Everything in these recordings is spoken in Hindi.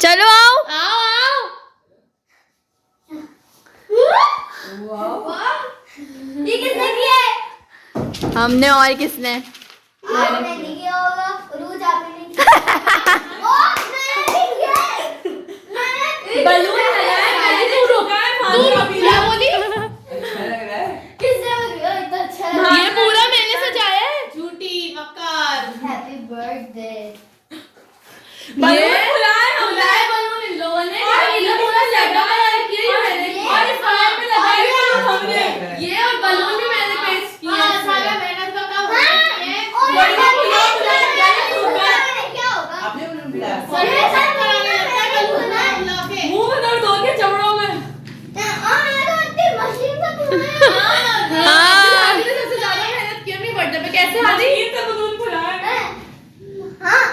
चलो आओ आओ ये किसने किया है? हमने और किसने मैंने किया होगा। रोज आपने नहीं किया। ओ मैंने किया है। बलून लगाया मैंने, तू रोका है तू फालतू क्या बोली? अच्छा लग रहा है। किसने बोला इतना अच्छा लग रहा ये पूरा मैंने सजाया है। झूठी मक्कार। Happy birthday. बलून फुलाए हमने, बलून इन लोगों ने और ये पूरा सेटअप किया ये मैंने, और इस फायर पे लगाया हमने, ये और बलून भी मैंने पेस्ट किए हैं। सारा मेहनत का काम और बलून फुला फुला क्या क्या होगा? आपने बलून फुलाया? सर सब कराने लगता है बलून ना लाके। मुंह में दर्द हो गया चमड़ों में। और ये तो इतनी मशीन से फुलाया। हादी ने सबसे ज्यादा मेहनत की अपनी बर्थडे पे। कैसे हादी? ये तो बलून फुलाया है। हाँ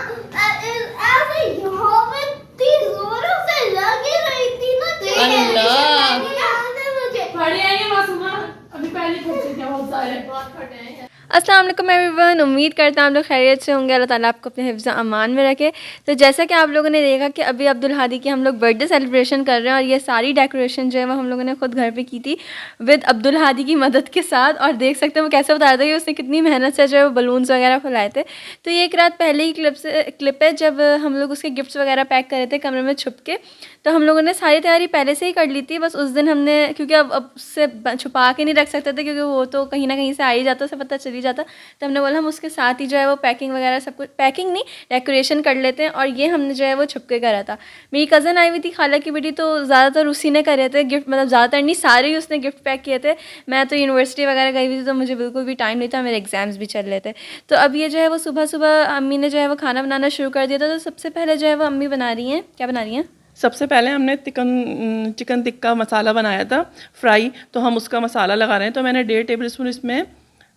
ऐसे यहाँ पे इतनी जोरों से लगी रही थी ना। अल्लाह। मुझे फटे हैं ये मासूमा, अभी पहले फटे थे बहुत सारे, बहुत फटे हैं। अस्सलाम वालेकुम एवरीवन, उम्मीद करता हूँ आप लोग खैरियत से होंगे। अल्लाह ताला आपको अपने हिफ्ज़ अमान में रखे। तो जैसा कि आप लोगों ने देखा कि अभी अब्दुल हादी की हम लोग बर्थडे सेलिब्रेशन कर रहे हैं, और ये सारी डेकोरेशन जो है वो हम लोगों ने खुद घर पे की थी विद अब्दुल हादी की मदद के साथ। और देख सकते हैं वो कैसे बता रहा था कि उसने कितनी मेहनत से जो है वो बलून्स वगैरह फुलाए थे। तो ये एक रात पहले ही क्लिप है जब हम लोग उसके गिफ्ट्स वगैरह पैक कर रहे थे कमरे में छुप के। तो हम लोगों ने सारी तैयारी पहले से ही कर ली थी। बस उस दिन हमने, क्योंकि अब उससे छुपा के नहीं रख सकते थे क्योंकि वो तो कहीं ना कहीं से आ ही जाता, उसे पता चल ही जाता। तो हमने बोला हम उसके साथ ही जो है वो पैकिंग वगैरह सब कुछ, पैकिंग नहीं डेकोरेशन कर लेते हैं। और ये हमने जो है वो छुप के करा था। मेरी कज़न आई हुई थी, खाला की बेटी, तो ज़्यादातर उसी ने करे थे गिफ्ट, मतलब ज़्यादातर नहीं सारे ही उसने गिफ्ट पैक किए थे। मैं तो यूनिवर्सिटी वगैरह गई हुई थी तो मुझे बिल्कुल भी टाइम नहीं था, मेरे एग्ज़ाम्स भी चल रहे थे। तो अब ये जो है वो सुबह सुबह अम्मी ने जो है वो खाना बनाना शुरू कर दिया था। तो सबसे पहले जो है वो अम्मी बना रही हैं, क्या बना रही हैं? सबसे पहले हमने चिकन टिक्का मसाला बनाया था फ्राई, तो हम उसका मसाला लगा रहे हैं। तो मैंने 1.5 टेबल स्पून इसमें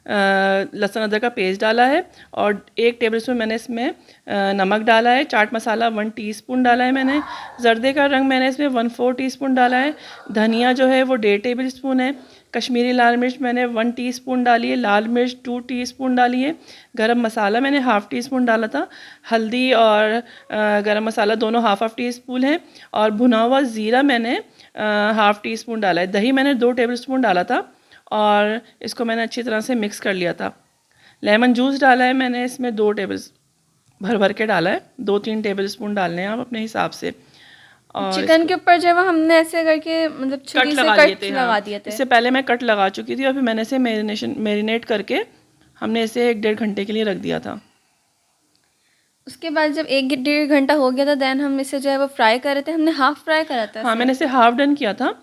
लहसुन अदरक का पेस्ट डाला है, और 1 टेबल स्पून मैंने इसमें नमक डाला है। चाट मसाला 1 टीस्पून डाला है मैंने। जर्दे का रंग मैंने इसमें 1/4 टीस्पून डाला है। धनिया जो है वो 1.5 टेबल स्पून है। कश्मीरी लाल मिर्च मैंने 1 टीस्पून डाली है। लाल मिर्च 2 टीस्पून डाली है। गरम मसाला मैंने 1/2 टीस्पून डाला था। हल्दी और गरम मसाला दोनों 1/2 टीस्पून है। और भुना हुआ ज़ीरा मैंने 1/2 टीस्पून डाला है। दही मैंने 2 टेबल स्पून डाला था, और इसको मैंने अच्छी तरह से मिक्स कर लिया था। लेमन जूस डाला है मैंने इसमें 2 टेबल भर के डाला है। 2-3 टेबल स्पून डालने हैं आप अपने हिसाब से। और चिकन के ऊपर जो है वो हमने ऐसे करके मतलब छुरी से कट लगा दिए थे। इससे पहले मैं कट लगा चुकी थी, और फिर मैंने इसे मैरिनेट करके हमने इसे 1-1.5 घंटे के लिए रख दिया था। उसके बाद जब 1-1.5 घंटा हो गया था देन हम इसे जो है वो फ्राई कर रहे थे। हमने हाफ फ्राई करा था। हाँ, मैंने इसे हाफ डन किया था।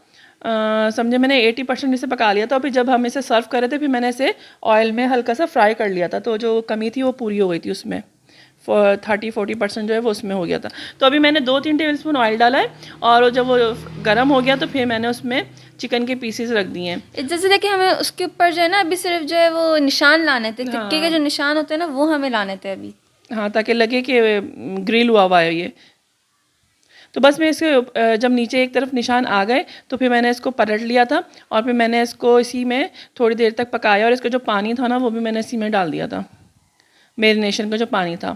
समझे मैंने 80% इसे पका लिया था, और फिर जब हम इसे सर्व कर रहे थे फिर मैंने इसे ऑयल में हल्का सा फ्राई कर लिया था। तो जो कमी थी वो पूरी हो गई थी उसमें। 30-40% जो है वो उसमें हो गया था। तो अभी मैंने 2-3 टेबल स्पून ऑयल डाला है, और जब वो गर्म हो गया तो फिर मैंने उसमें चिकन के पीसेस रख दिए हैं। जैसे देखिए हमें उसके ऊपर जो है ना अभी सिर्फ जो है वो निशान लाने थे, टिक्के के जो निशान होते हैं ना वो हमें लाने थे अभी। हाँ, ताकि लगे कि ग्रिल हुआ है ये। तो बस मैं इसके जब नीचे एक तरफ निशान आ गए तो फिर मैंने इसको पलट लिया था, और फिर मैंने इसको इसी में थोड़ी देर तक पकाया, और इसका जो पानी था ना वो भी मैंने इसी में डाल दिया था। मैरिनेशन का जो पानी था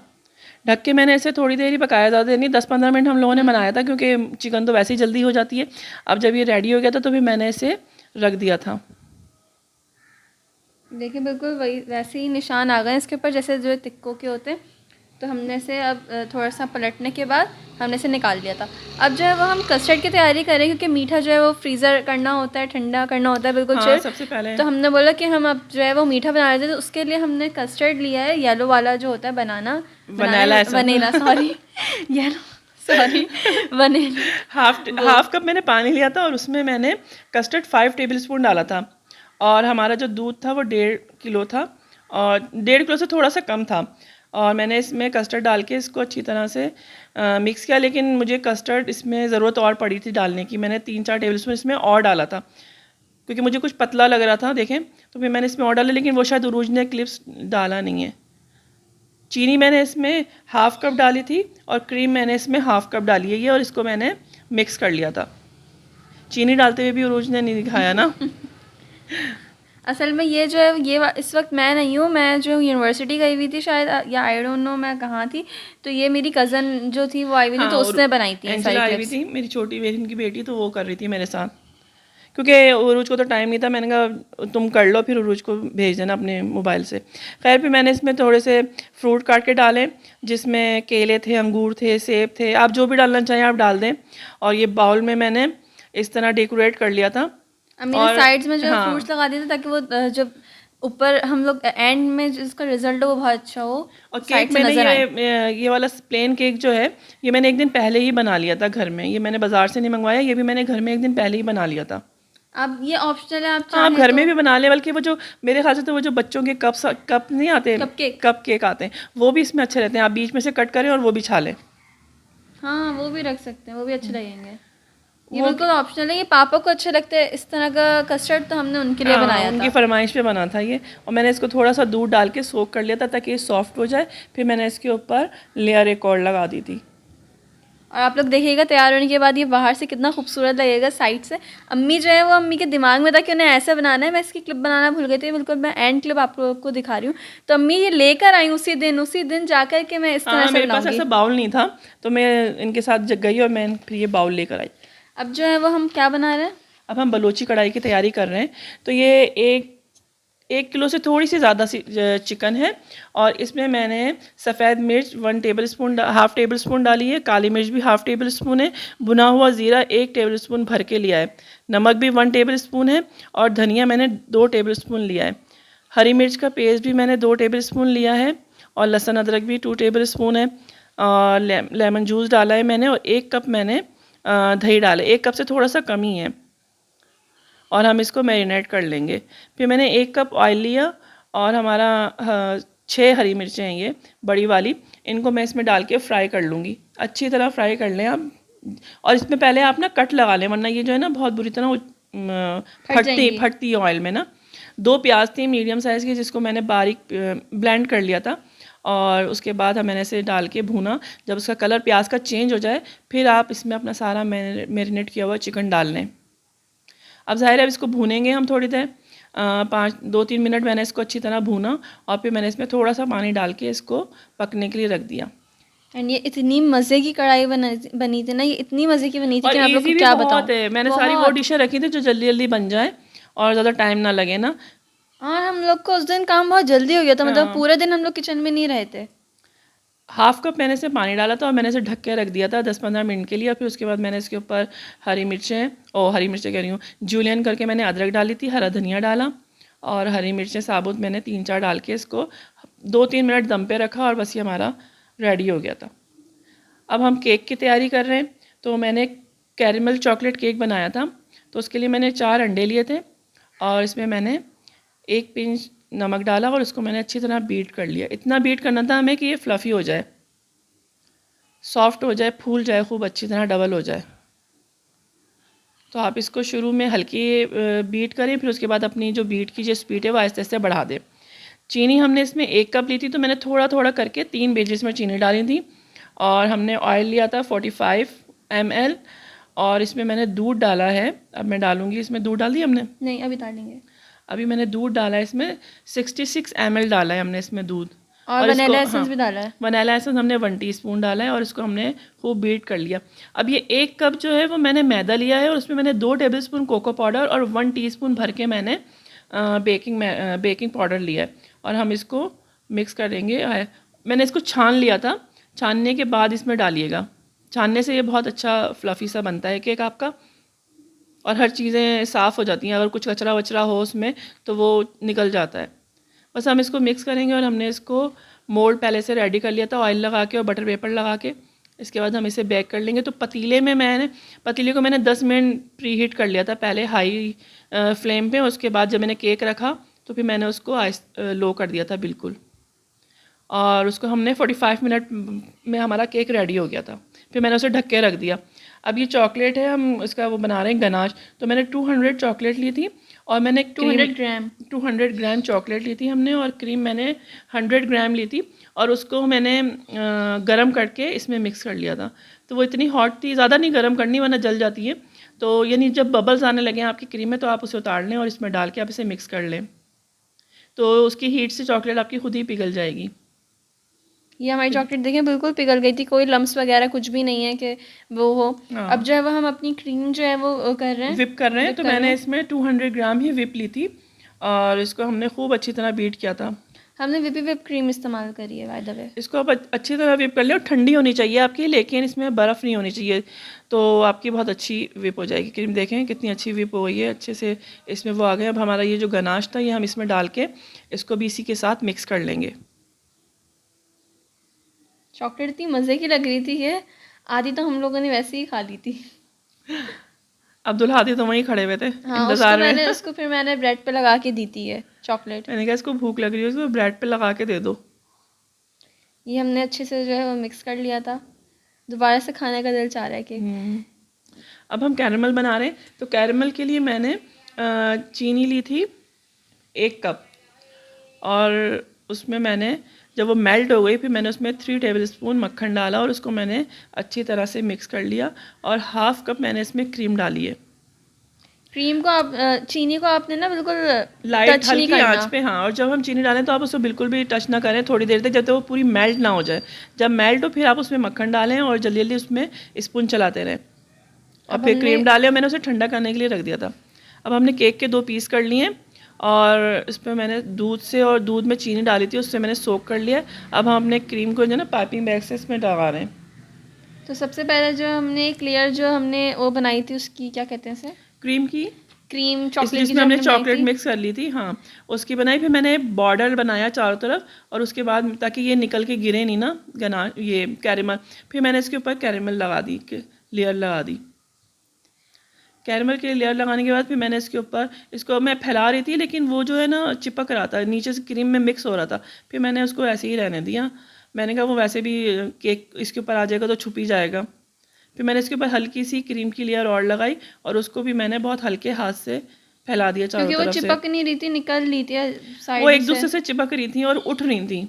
ढक के मैंने इसे थोड़ी देर ही पकाया, ज़्यादा देर नहीं, 10-15 मिनट हम लोगों ने बनाया था, क्योंकि चिकन तो वैसे ही जल्दी हो जाती है। अब जब ये रेडी हो गया था तो फिर मैंने इसे रख दिया था। देखिए बिल्कुल वही वैसे ही निशान आ गए इसके ऊपर जैसे जो टिक्कों के होते हैं। तो हमने इसे अब थोड़ा सा पलटने के बाद हमने इसे निकाल दिया था। अब जो है वो हम कस्टर्ड की तैयारी करें, क्योंकि मीठा जो है वो फ्रीज़र करना होता है, ठंडा करना होता है बिल्कुल हाँ, चिल। सबसे पहले तो हमने बोला कि हम अब जो है वो मीठा बना रहे थे, तो उसके लिए हमने कस्टर्ड लिया है येलो वाला जो होता है vanilla sorry yellow sorry vanilla. Half cup मैंने पानी लिया था, और उसमें मैंने कस्टर्ड 5 टेबल स्पून डाला था। और हमारा जो दूध था वो 1.5 किलो था, और 1.5 किलो से थोड़ा सा कम था। और मैंने इसमें कस्टर्ड डाल के इसको अच्छी तरह से मिक्स किया, लेकिन मुझे कस्टर्ड इसमें ज़रूरत और पड़ी थी डालने की। मैंने 3-4 टेबल स्पून इसमें और डाला था, क्योंकि मुझे कुछ पतला लग रहा था, देखें। तो फिर मैंने इसमें और डाला, लेकिन वो शायद उरूज ने क्लिप्स डाला नहीं है। चीनी मैंने इसमें 1/2 कप डाली थी, और क्रीम मैंने इसमें 1/2 कप डाली है ये, और इसको मैंने मिक्स कर लिया था। चीनी डालते हुए भी उरूज ने नहीं दिखाया ना। असल में ये जो है इस वक्त मैं नहीं हूँ, मैं जो यूनिवर्सिटी गई हुई थी शायद, या आई डोंट नो मैं कहाँ थी। तो ये मेरी कज़न जो थी वो आई हुई थी, हाँ, तो और उसने बनाई थी ये एंजेला सारी आई हुई क्लिप्स। थी, मेरी छोटी बहन की बेटी, तो वो कर रही थी मेरे साथ, क्योंकि उरूज को तो टाइम नहीं था। मैंने कहा तुम कर लो, फिर उरूज को भेज देना अपने मोबाइल से। खैर फिर मैंने इसमें थोड़े से फ्रूट काट के डाले, जिसमें केले थे, अंगूर थे, सेब थे, आप जो भी डालना चाहें आप डाल दें। और ये बाउल में मैंने इस तरह डेकोरेट कर लिया था। अम्मी ने और साइड्स में जो है हाँ, फ्रूट्स लगा दिए थे, ताकि वो जब ऊपर हम लोग एंड में जिसका रिजल्ट हो वो बहुत अच्छा हो, और साइड केक से मैंने नज़र आए। ये वाला प्लेन केक जो है, ये मैंने एक दिन पहले ही बना लिया था घर में। ये मैंने बाज़ार से नहीं मंगवाया, ये भी मैंने घर में एक दिन पहले ही बना लिया था। अब ये ऑप्शनल है, आप हाँ, आप चाहें घर तो। में भी बना लें, बल्कि वो जो मेरे ख्याल से तो वो जो बच्चों के कप नहीं आते, Cupcake। कप केक आते हैं, वो भी इसमें अच्छे रहते हैं। आप बीच में से कट करें और वो भी छा लें। हाँ, वो भी रख सकते हैं, वो भी अच्छे लगेंगे। ये वो बिल्कुल ऑप्शनल है, ये पापा को अच्छे लगते हैं इस तरह का कस्टर्ड, तो हमने उनके लिए हाँ, बनाया उनकी था। फरमाइश पे बना था ये। और मैंने इसको थोड़ा सा दूध डाल के सोक कर लिया था ताकि ये सॉफ्ट हो जाए। फिर मैंने इसके ऊपर लेयर एक और लगा दी थी। और आप लोग देखिएगा तैयार होने के बाद ये बाहर से कितना खूबसूरत लगेगा साइड से। अम्मी जो है वो अम्मी के दिमाग में था कि उन्हें ऐसा बनाना है, मैं इसकी क्लिप बनाना भूल गई थी, बिल्कुल मैं एंड क्लिप आप लोगों को दिखा रही हूँ। तो अम्मी ये लेकर आई उसी दिन जाकर के मैं इस तरह हाँ, से मेरे पास बनाऊंगी। ऐसा बाउल नहीं था, तो मैं इनके साथ जग गई और मैं फिर ये बाउल लेकर आई। अब जो है वो हम क्या बना रहे हैं? अब हम बलोची कढ़ाई की तैयारी कर रहे हैं। तो ये एक किलो से थोड़ी सी ज़्यादा सी चिकन है, और इसमें मैंने सफ़ेद मिर्च 1 टेबलस्पून, हाफ़ टेबल स्पून डाली है। काली मिर्च भी हाफ़ टेबल स्पून है। भुना हुआ ज़ीरा 1 टेबल स्पून भर के लिया है। नमक भी 1 टेबल स्पून है, और धनिया मैंने 2 टेबल स्पून लिया है। हरी मिर्च का पेस्ट भी मैंने 2 टेबल स्पून लिया है, और लहसुन अदरक भी 2 टेबल स्पून है। और लेमन जूस डाला है मैंने, और 1 कप मैंने दही डाला। 1 कप से थोड़ा सा कम ही है, और हम इसको मैरिनेट कर लेंगे। फिर मैंने 1 कप ऑयल लिया, और हमारा 6 हरी मिर्चें हैं ये बड़ी वाली, इनको मैं इसमें डाल के फ्राई कर लूँगी। अच्छी तरह फ्राई कर लें आप। और इसमें पहले आप ना कट लगा लें, वरना ये जो है ना बहुत बुरी तरह फटती है ऑयल में ना। 2 प्याज थी मीडियम साइज़ की, जिसको मैंने बारीक ब्लेंड कर लिया था, और उसके बाद मैंने इसे डाल के भूना। जब उसका कलर प्याज का चेंज हो जाए, फिर आप इसमें अपना सारा मैरिनेट किया हुआ चिकन डाल लें। अब ज़ाहिर है अब इसको भूनेंगे हम थोड़ी देर, 2-3 मिनट मैंने इसको अच्छी तरह भूना, और फिर मैंने इसमें थोड़ा सा पानी डाल के इसको पकने के लिए रख दिया। एंड ये इतनी मज़े की कढ़ाई बनी थी ना, ये इतनी मज़े की बनी थी और कि मैं आप लोग ईजी को भी क्या बहुत बताऊँ। है। मैंने सारी वो डिशें रखी थी जो जल्दी जल्दी बन जाए और ज़्यादा टाइम ना लगे ना। और हम लोग को उस दिन काम बहुत जल्दी हो गया था, मतलब पूरे दिन हम लोग किचन में नहीं रहे थे। हाफ़ कप मैंने इसे पानी डाला था, और मैंने इसे ढक के रख दिया था 10-15 मिनट के लिए। और फिर उसके बाद मैंने इसके ऊपर हरी मिर्चें कह रही हूँ, जूलियन करके मैंने अदरक डाली थी, हरा धनिया डाला, और हरी मिर्चें साबुत मैंने 3-4 डाल के इसको 2-3 मिनट दम पे रखा, और बस ये हमारा रेडी हो गया था। अब हम केक की तैयारी कर रहे हैं। तो मैंने कैरेमल चॉकलेट केक बनाया था, तो उसके लिए मैंने 4 अंडे लिए थे, और इसमें मैंने 1 पिंच नमक डाला, और उसको मैंने अच्छी तरह बीट कर लिया। इतना बीट करना था हमें कि ये फ्लफ़ी हो जाए, सॉफ्ट हो जाए, फूल जाए, खूब अच्छी तरह डबल हो जाए। तो आप इसको शुरू में हल्की बीट करें, फिर उसके बाद अपनी जो बीट की जो स्पीड है वो आहिस्ते आहिस्ते बढ़ा दें। चीनी हमने इसमें 1 कप ली थी, तो मैंने थोड़ा थोड़ा करके 3 बेजेस में चीनी डाली थी। और हमने ऑयल लिया था 45 ml, और इसमें मैंने दूध डाला है। अब मैं डालूँगी इसमें, दूध डाल दी हमने, नहीं अभी डालेंगे। अभी मैंने दूध डाला है इसमें, 66 ml डाला है हमने इसमें दूध। और इसको- वनीला एसेंस भी डाला है। वनीला एसेंस हमने 1 टीस्पून डाला है, और इसको हमने खूब बीट कर लिया। अब ये 1 कप जो है वो मैंने मैदा लिया है, और उसमें मैंने 2 टेबलस्पून कोको पाउडर और 1 टीस्पून भर के मैंने बेकिंग पाउडर लिया है, और हम इसको मिक्स करेंगे। मैंने इसको छान लिया था, छानने के बाद इसमें डालिएगा। छानने से ये बहुत अच्छा फ्लफ़ी सा बनता है केक आपका, और हर चीज़ें साफ़ हो जाती हैं। अगर कुछ कचरा वचरा हो उसमें तो वो निकल जाता है। बस हम इसको मिक्स करेंगे, और हमने इसको मोल्ड पहले से रेडी कर लिया था ऑयल लगा के और बटर पेपर लगा के। इसके बाद हम इसे बेक कर लेंगे। तो पतीले को मैंने 10 मिनट प्री हीट कर लिया था पहले हाई फ्लेम पे। उसके बाद जब मैंने केक रखा तो फिर मैंने उसको लो कर दिया था बिल्कुल, और उसको हमने 45 मिनट में हमारा केक रेडी हो गया था। फिर मैंने उसे ढक के रख दिया। अब ये चॉकलेट है, हम इसका वो बना रहे हैं गनाश। तो मैंने 200 चॉकलेट ली थी, और मैंने 200 ग्राम चॉकलेट ली थी हमने, और क्रीम मैंने 100 ग्राम ली थी, और उसको मैंने गरम करके इसमें मिक्स कर लिया था। तो वो इतनी हॉट थी, ज़्यादा नहीं गरम करनी वरना जल जाती है। तो यानी जब बबल्स आने लगे आपकी क्रीम में तो आप उसे उतार लें और इसमें डाल के आप इसे मिक्स कर लें। तो उसकी हीट से चॉकलेट आपकी खुद ही पिघल जाएगी। ये हमारी चॉकलेट देखें बिल्कुल पिघल गई थी, कोई लम्स वगैरह कुछ भी नहीं है कि वो हो। हाँ। अब जो है वो हम अपनी क्रीम जो है वो कर रहे हैं, विप कर रहे हैं। तो मैंने इसमें 200 ग्राम ही विप ली थी और इसको हमने खूब अच्छी तरह बीट किया था। हमने विप क्रीम इस्तेमाल करी है बाय द वे। इसको आप अच्छी तरह विप कर लिया और ठंडी होनी चाहिए आपकी, लेकिन इसमें बर्फ़ नहीं होनी चाहिए, तो आपकी बहुत अच्छी विप हो जाएगी क्रीम। देखें कितनी अच्छी विप हो गई है, अच्छे से इसमें वो आ गए। अब हमारा ये जो गनाश था ये हम इसमें डाल के इसको भी इसी के साथ मिक्स कर लेंगे। चॉकलेट इतनी मज़े की लग रही थी कि आधी तो हम लोगों ने वैसे ही खा ली थी। अब्दुल हादी तो वहीं खड़े हुए थे हाँ, इंतजार में। उसको फिर मैंने ब्रेड पे लगा के दी थी ये चॉकलेट। मैंने कहा इसको भूख लग रही है, इसको ब्रेड पे लगा के दे दो। ये हमने अच्छे से जो है वो मिक्स कर लिया था। दोबारा से खाने का दिल चाह रहा है कि अब हम कैरमल बना रहे हैं। तो कैरमल के लिए मैंने चीनी ली थी 1 कप, और उसमें मैंने जब वो मेल्ट हो गई फिर मैंने उसमें 3 टेबलस्पून मक्खन डाला और उसको मैंने अच्छी तरह से मिक्स कर लिया, और ½ कप मैंने इसमें क्रीम डाली है। क्रीम को आप चीनी को आपने ना बिल्कुल लाइट टच नहीं हल्की आंच करना। पे, हाँ। और जब हम चीनी डालें तो आप उसको बिल्कुल भी टच ना करें थोड़ी देर तक, जब तक वो पूरी मेल्ट ना हो जाए। जब मेल्ट हो फिर आप उसमें मक्खन डालें और जल्दी जल्दी उसमें स्पून चलाते रहें। और फिर क्रीम डाले और मैंने उसे ठंडा करने के लिए रख दिया था। अब हमने केक के 2 पीस कर लिए और इस पर मैंने दूध में चीनी डाली थी, उससे मैंने सोक कर लिया। अब हम अपने क्रीम को जो है ना पाइपिंग बैग से इसमें लगा रहे हैं। तो सबसे पहले जो हमने एक लेयर जो हमने वो बनाई थी उसकी क्या कहते हैं इसे, क्रीम चॉकलेट जिसमें हमने चॉकलेट मिक्स कर ली थी, हाँ, उसकी बनाई। फिर मैंने बॉर्डर बनाया चारों तरफ, और उसके बाद ताकि ये निकल के गिरे नहीं ना ये कैरेमल, फिर मैंने इसके ऊपर कैरेमल लगा दी, लेयर लगा दी। कैरेमल की लेयर लगाने के बाद फिर मैंने इसके ऊपर, इसको मैं फैला रही थी लेकिन वो जो है ना चिपक रहा था, नीचे से क्रीम में मिक्स हो रहा था। फिर मैंने उसको ऐसे ही रहने दिया। मैंने कहा वो वैसे भी केक इसके ऊपर आ जाएगा तो छुप ही जाएगा। फिर मैंने इसके ऊपर हल्की सी क्रीम की लेयर और लगाई और उसको भी मैंने बहुत हल्के हाथ से फैला दिया चारों क्योंकि तरफ वो से। चिपक नहीं रही थी, निकल रही थी साइड वो एक दूसरे से चिपक रही थी और उठ रही थी।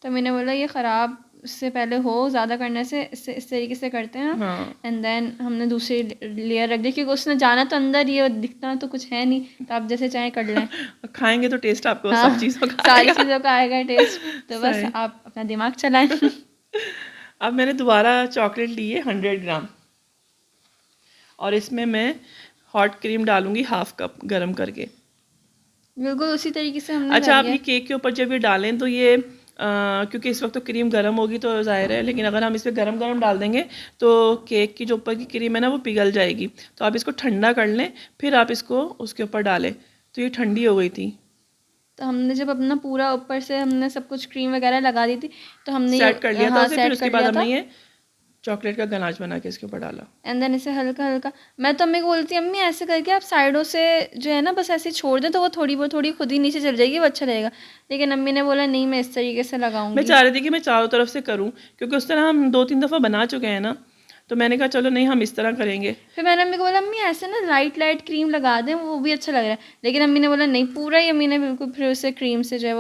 तो मैंने बोला ये ख़राब इससे पहले हो, ज़्यादा करने से इससे इस तरीके से करते हैं। हाँ। एंड देन हमने दूसरी लेयर रख दी, क्योंकि उसने जाना तो अंदर, ये दिखना तो कुछ है नहीं, तो आप जैसे चाहे कर लें। खाएंगे तो टेस्ट आपको हाँ, सब चीज़ों का सारी आएगा। चीज़ों का आएगा टेस्ट, तो बस सही। आप अपना दिमाग चलाएं। अब मैंने दोबारा चॉकलेट ली है 100 ग्राम, और इसमें मैं हॉट क्रीम डालूंगी ½ कप गरम करके। बिल्कुल उसी तरीके से हमने अच्छा, आप करी ये है। केक के ऊपर जब ये डालें तो ये क्योंकि इस वक्त तो क्रीम गर्म होगी तो ज़ाहिर है, लेकिन अगर हम इस पर गरम गरम डाल देंगे तो केक की जो ऊपर की क्रीम है ना वो पिघल जाएगी। तो आप इसको ठंडा कर लें फिर आप इसको उसके ऊपर डालें। तो ये ठंडी हो गई थी। तो हमने जब अपना पूरा ऊपर से हमने सब कुछ क्रीम वगैरह लगा दी थी, तो हमने सेट कर लिया था हाँ, उसे। सेट फिर उसके कर बाद लिया हमने था। ये चॉकलेट का गनाश बना के इसके ऊपर डाला। एंड देन इसे हल्का हल्का, मैं तो अम्मी को बोलती अम्मी ऐसे करके आप साइडों से जो है ना बस ऐसे छोड़ दें तो वो थोड़ी खुद ही नीचे चल जाएगी, वो अच्छा रहेगा। लेकिन अम्मी ने बोला नहीं मैं इस तरीके से मैं लगाऊंगी। चाह रही थी कि मैं चारों तरफ से करूं, क्योंकि उस तरह हम 2-3 दफ़ा बना चुके हैं ना, तो मैंने कहा चलो नहीं हम इस तरह करेंगे। फिर मैंने अम्मी को बोला अम्मी ऐसे ना लाइट क्रीम लगा दें, वो भी अच्छा लग रहा है। लेकिन अम्मी ने बोला नहीं, पूरा ही अम्मी ने बिल्कुल फिर उसे क्रीम से जो है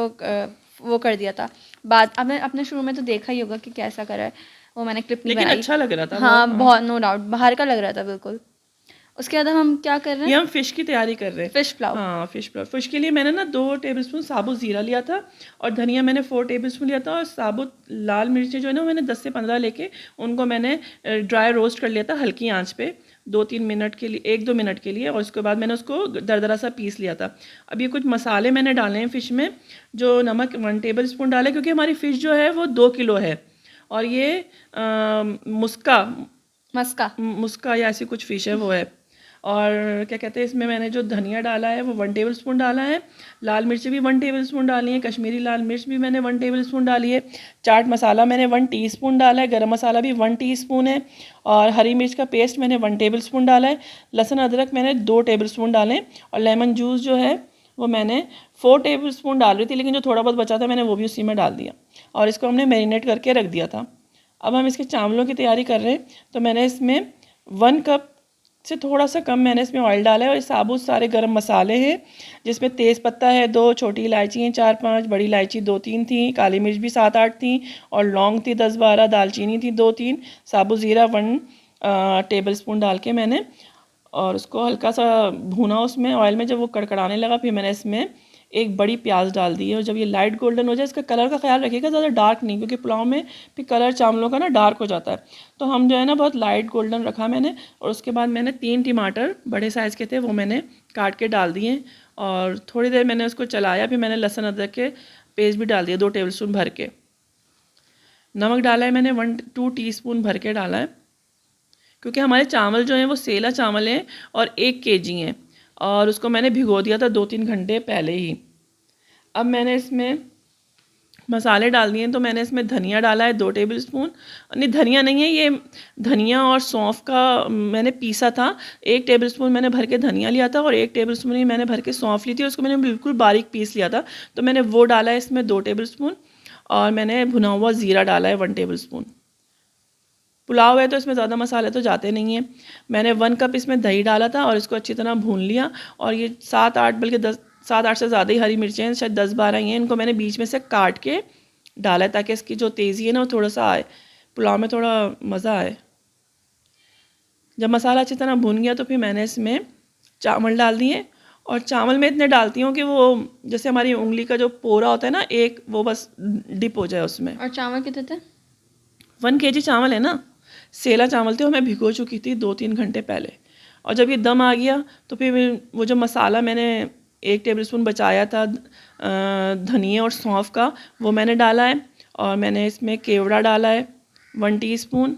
वो कर दिया था। बाद आपने अपने शुरू में तो देखा ही होगा कि कैसा करा है, वो मैंने क्लिप नहीं लेकिन बनाई। अच्छा लग रहा था। हाँ बहुत, नो डाउट बाहर का लग रहा था बिल्कुल। उसके बाद हम क्या कर रहे ये हैं, हम फिश की तैयारी कर रहे हैं। फिश पुलाव। हाँ, फिश पुलाव। फिश के लिए मैंने ना 2 टेबलस्पून साबुत ज़ीरा लिया था और धनिया मैंने 4 टेबलस्पून लिया था, और साबुत लाल मिर्चें जो है ना मैंने 10 से 15 लेके उनको मैंने ड्राई रोस्ट कर लिया था हल्की आंच पे 2-3 मिनट के लिए, 1-2 मिनट के लिए। और उसके बाद मैंने उसको दरदरा सा पीस लिया था। अब ये कुछ मसाले मैंने डाले हैं फ़िश में। जो नमक 1 टेबलस्पून डाले, क्योंकि हमारी फ़िश जो है वो 2 किलो है, और ये मुस्का या ऐसी कुछ फ़िश है वो है। और क्या कहते हैं, इसमें मैंने जो धनिया डाला है वो 1 टेबलस्पून डाला है, लाल मिर्ची भी 1 टेबलस्पून डाली है, कश्मीरी लाल मिर्च भी मैंने 1 टेबलस्पून डाली है, चाट मसाला मैंने 1 टीस्पून डाला है, गरम मसाला भी 1 टीस्पून है, और हरी मिर्च का पेस्ट मैंने 1 टेबलस्पून डाला है, लहसुन अदरक मैंने 2 टेबलस्पून डाले, और लेमन जूस जो है वो मैंने 4 टेबलस्पून डाल रही थी, लेकिन जो थोड़ा बहुत बचा था मैंने वो भी उसी में डाल दिया, और इसको हमने मैरिनेट करके रख दिया था। अब हम इसके चावलों की तैयारी कर रहे हैं। तो मैंने इसमें 1 कप से थोड़ा सा कम मैंने इसमें ऑयल डाला है, और साबुत सारे गरम मसाले हैं, जिसमें तेज़ पत्ता है 2, छोटी इलायची हैं 4-5, बड़ी इलायची 2-3 थी, काली मिर्च भी 7-8 थी, और लौंग थी 10-12, दालचीनी थी 2-3, साबुत ज़ीरा 1 टेबलस्पून डाल के मैंने, और उसको हल्का सा भूना उसमें ऑयल में। जब वो कड़कड़ाने लगा फिर मैंने इसमें एक बड़ी प्याज डाल दी है। और जब ये लाइट गोल्डन हो जाए, इसका कलर का ख्याल रखिएगा, ज़्यादा डार्क नहीं, क्योंकि पुलाव में फिर कलर चावलों का ना डार्क हो जाता है। तो हम जो है ना बहुत लाइट गोल्डन रखा मैंने। और उसके बाद मैंने 3 टमाटर बड़े साइज़ के थे, वो मैंने काट के डाल दिए और थोड़ी देर मैंने उसको चलाया। फिर मैंने लहसुन अदरक के पेस्ट भी डाल दिया 2 टेबलस्पून भर के। नमक डाला है मैंने 1-2 टीस्पून भर के डाला है, क्योंकि हमारे चावल जो हैं वो सेला चावल हैं और 1 kg हैं और उसको मैंने भिगो दिया था 2-3 घंटे पहले ही। अब मैंने इसमें मसाले डाल दिए, तो मैंने इसमें धनिया डाला है 2 टेबलस्पून। नहीं, धनिया नहीं है, ये धनिया और सौंफ का मैंने पीसा था। 1 टेबलस्पून मैंने भर के धनिया लिया था और 1 टेबलस्पून ही मैंने भर के सौंफ ली थी, उसको मैंने बिल्कुल बारीक पीस लिया था। तो मैंने वो डाला है इसमें 2 टेबलस्पून। और मैंने भुना हुआ ज़ीरा डाला है 1 टेबलस्पून। पुलाव है तो इसमें ज़्यादा मसाले तो जाते नहीं हैं। मैंने 1 कप इसमें दही डाला था और इसको अच्छी तरह भून लिया। और ये 7-8 बल्कि 7-8 से ज़्यादा ही हरी मिर्चें हैं, शायद 10-12 ही हैं, इनको मैंने बीच में से काट के डाला है ताकि इसकी जो तेज़ी है ना वो थोड़ा सा आए, पुलाव में थोड़ा मज़ा आए। जब मसाला अच्छी तरह भून गया तो फिर मैंने इसमें चावल डाल दिए। और चावल मैं इतने डालती हूँ कि वो जैसे हमारी उंगली का जो पोरा होता है ना एक, वो बस डिप हो जाए उसमें। और चावल कितने थे? 1 kg चावल है ना, सेला चावल थे और मैं भिगो चुकी थी 2-3 घंटे पहले। और जब ये दम आ गया तो फिर वो जो मसाला मैंने 1 टेबलस्पून बचाया था धनिया और सौंफ का, वो मैंने डाला है। और मैंने इसमें केवड़ा डाला है 1 टीस्पून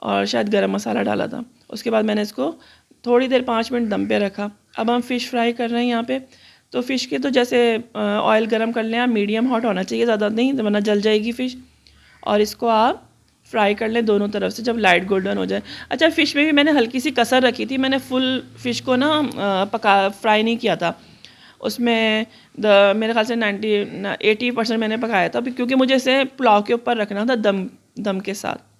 और शायद गरम मसाला डाला था। उसके बाद मैंने इसको थोड़ी देर 5 मिनट दम पे रखा। अब हम फ़िश फ्राई कर रहे हैं यहाँ पे। तो फ़िश के तो जैसे ऑयल गरम कर लें आप, मीडियम हॉट होना चाहिए, ज़्यादा नहीं वरना जल जाएगी फ़िश। और इसको आप फ्राई कर लें दोनों तरफ से जब लाइट गोल्डन हो जाए। अच्छा, फ़िश में भी मैंने हल्की सी कसर रखी थी, मैंने फुल फ़िश को ना फ्राई नहीं किया था। उसमें मेरे ख्याल से 80% मैंने पकाया था, क्योंकि मुझे इसे पुलाव के ऊपर रखना था दम के साथ।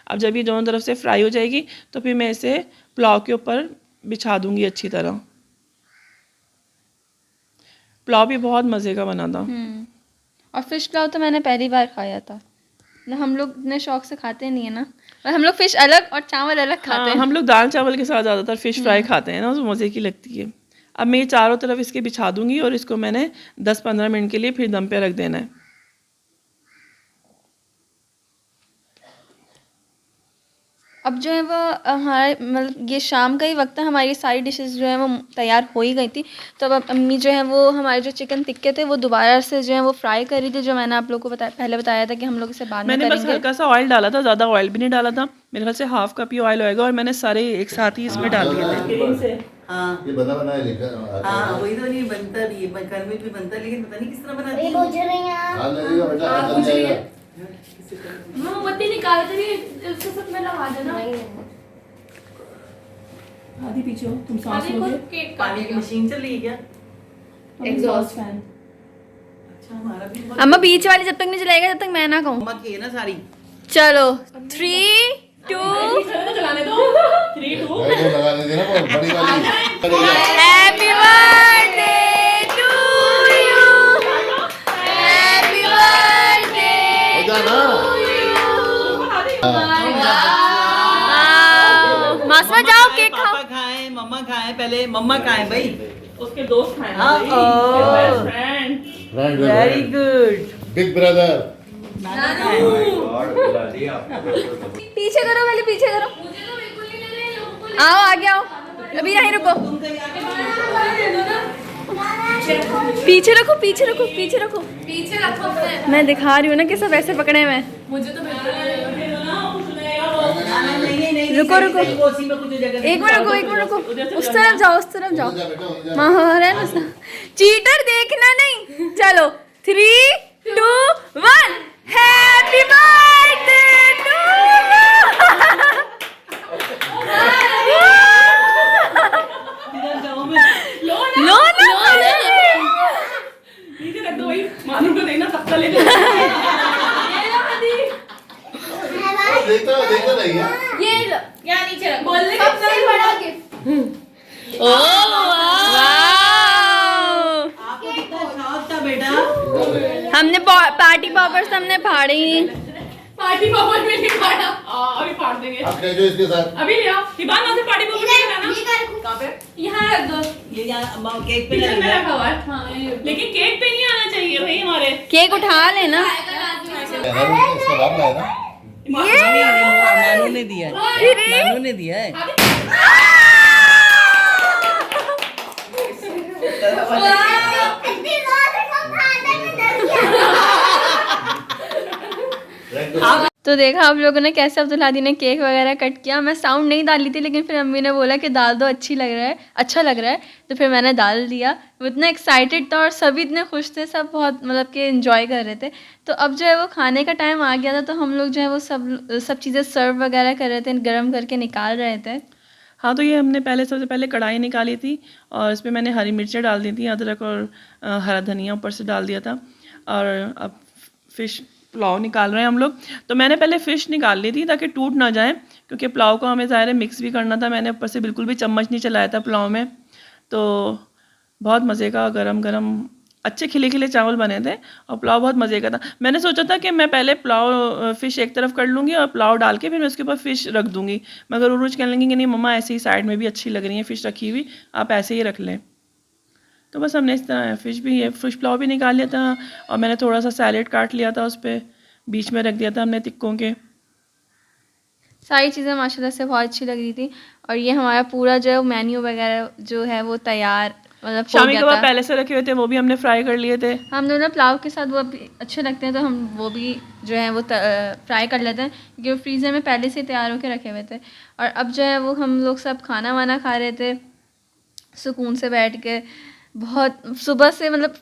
अब जब ये दोनों तरफ से फ्राई हो जाएगी तो फिर मैं इसे पुलाव के ऊपर बिछा दूंगी अच्छी तरह। पुलाव भी बहुत मज़े का बना था। और फिश पुलाव तो मैंने पहली बार खाया था। मतलब हम लोग इतने शौक से खाते नहीं है ना, और हम लोग फ़िश अलग और चावल अलग खाते हैं। हम लोग दाल चावल के साथ ज़्यादातर फ़िश फ्राई खाते हैं ना, तो मज़े की लगती है। अब मैं ये चारों तरफ इसके बिछा दूंगी और इसको मैंने 10-15 मिनट के लिए फिर दम पे रख देना है। अब जो है वो हमारे मतलब ये शाम का ही वक्त है, हमारी सारी डिशेस जो है वो तैयार हो ही गई थी। तो अब अम्मी जो है वो हमारे जो चिकन टिक्के थे वो दोबारा से जो है वो फ्राई कर रही थी, जो मैंने आप लोगों को पहले बताया था कि हम लोग इसे बाद में मैंने बस करेंगे। हल्का सा ऑयल डाला था, ज़्यादा ऑयल भी नहीं डाला था। मेरे ख्याल से हाफ कप ही ऑयल होएगा और मैंने सारे एक साथ ही इसमें डाल दिए थे। हाँ, ये बना बनाया लिखा हाँ, वही तो नहीं बनता भी, घर में भी बनता, लेकिन पता नहीं किस तरह बनाती ये है। बुझ रही हैं। हां लगेगा बेटा, हाथ पूछ लग रही जाएगा। है मोमबत्ती निकाल रही उसको सब में लगा देना। आधी पीछे हो तुम, सांस आधी लोगे। को केक पानी की मशीन चल रही है क्या? Exhaust fan. अच्छा, हमारा भी अम्मा बीच वाली जब तक नहीं चलाएगा जब तक मैं ना कहूँ। मम्मा की है ना सारी। चलो 3, 2 चलाने दो। 3, 2 भाई को लगाने देना, वो बड़ी वाली। Happy birthday to you, happy birthday हो जा ना। मासमा जाओ केक खाओ। पापा खाएं, मम्मा खाएं, पहले मम्मा खाएं भाई। उसके दोस्त हैं हाँ, भाई, oh. Best friend. Friend very good. Big brother. पीछे करो, पहले पीछे करो। मुझे तो बिल्कुल नहीं लग रहा है लोगों को। आओ आगे आओ, अभी यहीं रुको। पीछे रखो, पीछे रखो, पीछे रखो। पीछे रखो अपने। मैं दिखा रही हूँ ना कि सब ऐसे पकड़े हुए हैं। मुझे तो बिल्कुल नहीं लग रहा। नहीं, रुको, रुको। उसी में कुछ जगह एक मिनट रुको, एक मिनट रुको, उस तरफ जाओ, उस तरफ जाओ। जा बेटा, हो जा। महाराज है ना, चीटर देखना नहीं। चलो 3, 2, 1 हैप्पी बर्थडे टू लो ना नीचे रख दो भाई, मालूम को देना सबका ले लो। देखता नहीं है। ये लो, यहाँ नीचे रख। बोलने का सबसे बड़ा गिफ्ट। आपको कितना शौक था बेटा। हमने पार्टी पॉपर्स हमने फाड़े ही नहीं। पार्टी पॉपर में नहीं खाया। अभी फाड़ देंगे। आप कह जो इसके साथ। अभी ले आओ, हिबान वहाँ से पार्टी पॉपर लेकर आना। कहाँ पे? यहाँ रख दो। ये यहाँ केक पे किचन में लगा रखा हुआ है। हाँ, ये- लेकिन केक पे नहीं आना चाहिए भाई हमारे। केक उठा लेना। उसका बाप लाया ना मानू ने दिया है, मानू ने दिया है। इतनी जोर से कौन खाने में डर गया। तो देखा आप लोगों ने कैसे अब्दुल हादी ने केक वगैरह कट किया। मैं साउंड नहीं डाली थी, लेकिन फिर अम्मी ने बोला कि डाल दो, अच्छा लग रहा है, तो फिर मैंने डाल दिया। वो इतना एक्साइटेड था और सभी इतने खुश थे, सब बहुत मतलब कि एंजॉय कर रहे थे। तो अब जो है वो खाने का टाइम आ गया था, तो हम लोग जो है वो सब चीज़ें सर्व वगैरह कर रहे थे, गर्म करके निकाल रहे थे। हाँ, तो ये हमने सबसे पहले कढ़ाई निकाली थी और इसमें मैंने हरी मिर्चें डाल दी थी, अदरक और हरा धनिया ऊपर से डाल दिया था। और अब फ़िश पुलाव निकाल रहे हैं हम लोग। तो मैंने पहले फ़िश निकाल ली थी ताकि टूट ना जाए, क्योंकि पुलाव को हमें ज़ाहिर है मिक्स भी करना था। मैंने ऊपर से बिल्कुल भी चम्मच नहीं चलाया था पुलाव में। तो बहुत मज़े का गरम गरम अच्छे खिले खिले चावल बने थे और पुलाव बहुत मज़े का था। मैंने सोचा था कि मैं पहले पुलाव फ़िश एक तरफ कर लूँगी और पुलाव डाल के फिर मैं उसके ऊपर फ़िश रख दूँगी, मगर उरूज कहने लगी कि नहीं मम्मा, ऐसे ही साइड में भी अच्छी लग रही है फ़िश रखी हुई, आप ऐसे ही रख लें। तो बस हमने इस तरह फ़िश पुलाव भी निकाल लिया था और मैंने थोड़ा सा सैलेड काट लिया था, उस पर बीच में रख दिया था हमने टिक्कों के। सारी चीज़ें माशाल्लाह से बहुत अच्छी लग रही थी। और ये हमारा पूरा जो मेन्यू वगैरह जो है वो तैयार मतलब हो शामी गया कबाब था। पहले से रखे हुए थे, वो भी हमने फ्राई कर लिए थे। हम दोनों पुलाव के साथ वो भी अच्छे लगते हैं, तो हम वो भी जो है वो फ्राई कर लेते हैं, क्योंकि वो फ्रीज़र में पहले से तैयार होकर रखे हुए थे। और अब जो है वो हम लोग सब खाना वाना खा रहे थे सुकून से बैठ के। बहुत सुबह से मतलब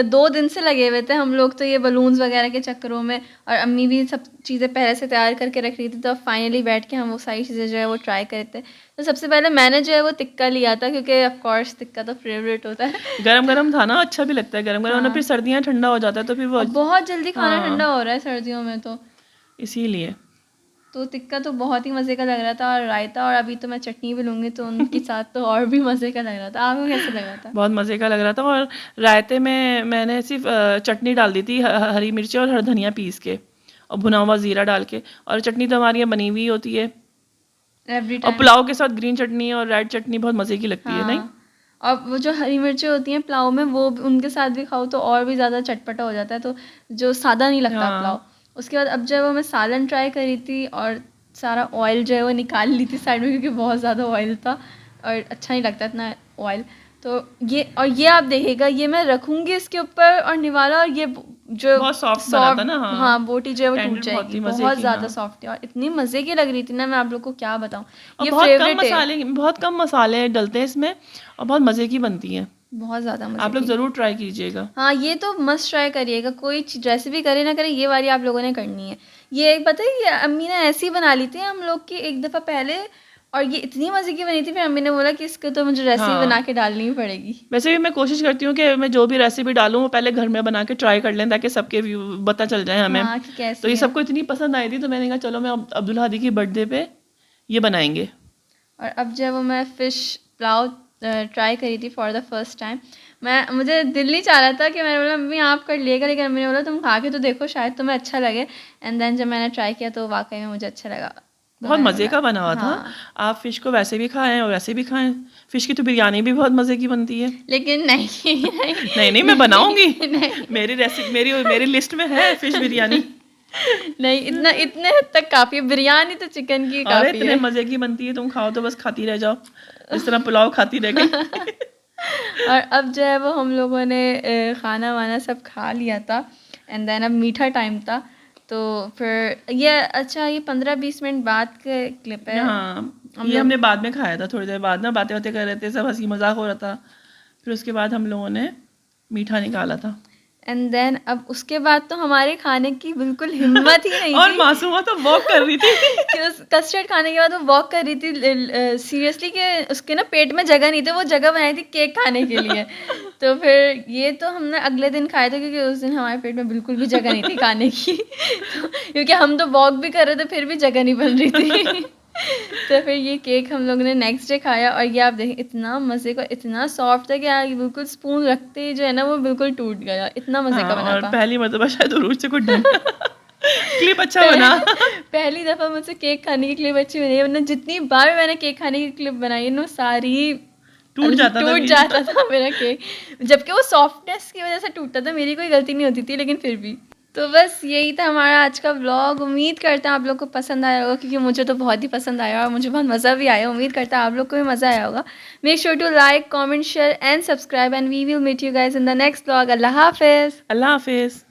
2 दिन से लगे हुए थे हम लोग तो ये बलून्स वगैरह के चक्करों में, और अम्मी भी सब चीज़ें पहले से तैयार करके रख रही थी। तो अब फाइनली बैठ के हम वो सारी चीज़ें जो है वो ट्राई करे थे। तो सबसे पहले मैंने जो है वो टिक्का लिया था, क्योंकि ऑफ कोर्स टिक्का तो फेवरेट होता है। गरम गरम था ना, अच्छा भी लगता है गरम गरम, वरना फिर सर्दियाँ ठंडा हो जाता है तो फिर वो बहुत जल्दी खाना ठंडा हो रहा है सर्दियों में, तो इसीलिए। तो टिक्का तो बहुत ही मज़े का लग रहा था। और रायता, और अभी तो मैं चटनी भी लूँगी तो उनके साथ तो और भी मज़े का लग रहा था। आपको कैसा लग रहा था? बहुत मज़े का लग रहा था। और रायते में मैंने सिर्फ चटनी डाल दी थी, हरी मिर्ची और हरा धनिया पीस के और भुना हुआ ज़ीरा डाल के। और चटनी तो हमारी यहाँ बनी हुई होती है। एवरी और टाइम। पुलाव के साथ ग्रीन चटनी और रेड चटनी बहुत मज़े की लगती है, नहीं? और वो जो हरी मिर्ची होती हैं पुलाव में, वो उनके साथ भी खाओ तो और भी ज़्यादा चटपटा हो जाता है, तो जो सादा नहीं लगता पुलाव। उसके बाद अब जो है वो मैं सालन ट्राई करी थी और सारा ऑयल जो है वो निकाल ली थी साइड में, क्योंकि बहुत ज़्यादा ऑयल था और अच्छा नहीं लगता इतना ऑयल। तो ये आप देखिएगा, ये मैं रखूँगी इसके ऊपर और निवाला, और ये जो बहुत soft बना था ना, हाँ बोटी जो है वो Tender टूट बहुत ही जाएगी, मज़े बहुत की, ज़्यादा हाँ। सॉफ्ट है और इतनी मज़े की लग रही थी ना, मैं आप लोग को क्या बताऊँ। और ये बहुत कम मसाले डलते हैं इसमें और बहुत मज़े की बनती है। बहुत ज़्यादा मज़े आप लोग की। ज़रूर ट्राई कीजिएगा। हाँ, ये तो मस्ट ट्राई करिएगा। कोई रेसिपी करे ना करे, ये वाली आप लोगों ने करनी है। ये पता है, ये अम्मी ने ऐसी बना ली थी हम लोग की एक दफ़ा पहले, और ये इतनी मज़े की बनी थी, फिर अम्मी ने बोला कि इसको तो मुझे रेसिपी बना के डालनी ही पड़ेगी। वैसे भी मैं कोशिश करती हूँ कि मैं जो भी रेसिपी डालूँ वो पहले घर में बना के ट्राई कर लें, ताकि सबके व्यू पता चल जाए हमें। हाँ, कि कैसी तो ये है। सबको इतनी पसंद आई थी, तो मैंने कहा चलो मैं अब्दुल हादी की बर्थडे पे ये बनाएंगे। और अब जो है वो मैं फ़िश पुलाव ट्राई करी थी फॉर द फर्स्ट टाइम। मुझे दिल नहीं चाह रहा था कि मैंने बोला मम्मी आप कर लिएगा, लेकिन मम्मी ने बोला तुम खा के तो देखो, शायद तुम्हें अच्छा लगे। एंड देन जब मैंने ट्राई किया तो वाकई में मुझे अच्छा लगा। बहुत मज़े का बना हुआ था। आप फ़िश को वैसे भी खाएं और वैसे भी खाएं। फ़िश की तो बिरयानी भी बहुत मज़े की बनती है। लेकिन नहीं नहीं मैं बनाऊंगी। मेरी लिस्ट में है फ़िश बिरयानी। नहीं, इतने हद तक काफ़ी है। बिरयानी तो चिकन की अरे काफ़ी इतने है। मज़े की बनती है, तुम खाओ तो बस खाती रह जाओ, इस तरह पुलाव खाती रह गई। और अब जो है वो हम लोगों ने खाना वाना सब खा लिया था। एंड देन अब मीठा टाइम था, तो फिर ये 15-20 मिनट बाद के क्लिप है। हाँ, ये हमने बाद में खाया था, थोड़ी देर बाद ना बातें कर रहे थे, सब हंसी मजाक हो रहा था। फिर उसके बाद हम लोगों ने मीठा निकाला था। एंड देन अब उसके बाद तो हमारे खाने की बिल्कुल हिम्मत ही नहीं और थी मासूमा तो वॉक कर रही थी कि उस कस्टर्ड खाने के बाद वो वॉक कर रही थी सीरियसली, कि उसके ना पेट में जगह नहीं थी, वो जगह बनाई थी केक खाने के लिए। तो फिर ये तो हमने अगले दिन खाया था, क्योंकि उस दिन हमारे पेट में बिल्कुल भी जगह नहीं थी खाने की। तो क्योंकि हम तो वॉक भी कर रहे थे, फिर भी जगह नहीं बन रही थी। तो फिर ये केक हम लोगों ने नेक्स्ट डे खाया, और ये आप देखें इतना मज़े का, इतना सॉफ्ट था कि यार ये बिल्कुल स्पून रखते ही जो है ना वो बिल्कुल टूट गया, इतना मज़े का बना और था। पहली मर्तबा शायद उरूज से कुछ ढंग क्लिप अच्छा बना। पहली दफ़ा मुझसे केक खाने की क्लिप अच्छी बनी है, वरना जितनी बार मैंने केक खाने की क्लिप बनाई है ना सारी टूट जाता था बीच जाता था मेरा केक, जबकि वो सॉफ्टनेस की वजह से टूटता था, मेरी कोई गलती नहीं होती थी, लेकिन फिर भी। तो बस यही था हमारा आज का व्लॉग। उम्मीद करते हैं आप लोग को पसंद आया होगा, क्योंकि मुझे तो बहुत ही पसंद आया और मुझे बहुत मज़ा भी आया। उम्मीद करता है आप लोग को भी मज़ा आया होगा। Make sure to like, comment, share and subscribe, and we will meet you guys in the next vlog. अल्लाह हाफिज़। अल्लाह हाफिज़।